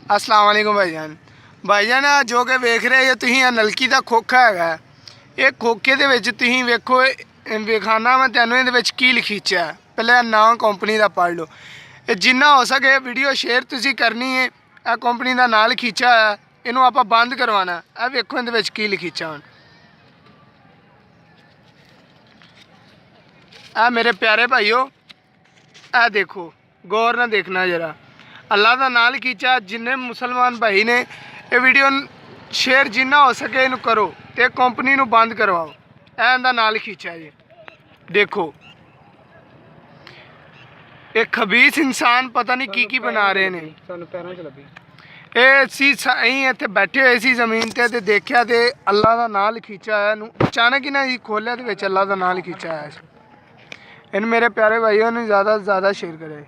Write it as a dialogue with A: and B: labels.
A: अस्सलाम वालेकुम भाईजान जो कि वेख रहे हो तुसीं नलकी का खोखा है। ये खोखे दे विच तुसीं वेखो विखाना मैं तैनूं इहदे विच की लिखीचा है। पहले नाम कंपनी का पढ़ लो। जिन्ना हो सके वीडियो शेयर तुसीं करनी है। यह कंपनी का नाम लिखीचा है, इनू आपां बंद करवाना। यह वेखो इहदे विच की लिखीचा हुण। आ मेरे प्यारे भाईओ ए देखो गौर ना देखना जरा, अल्लाह का नाम लिखीचा। जिन्ने मुसलमान भाई ने ये वीडियो शेयर जिन्ना हो सके इन करो तो कंपनी नू बंद करवाओ। इहदा नाम लिखीचा जी। देखो ये खबीस इंसान पता नहीं की बना रहे हैं। ये इत्थे बैठे हुए सी जमीन ते देखा तो अल्लाह का नाम लिखीचा है। अचानक ही ना जी खोलिया तो अल्लाह का नाम लिखीचा है। इन मेरे प्यारे भाइयों ने ज़्यादा से ज़्यादा शेयर करे।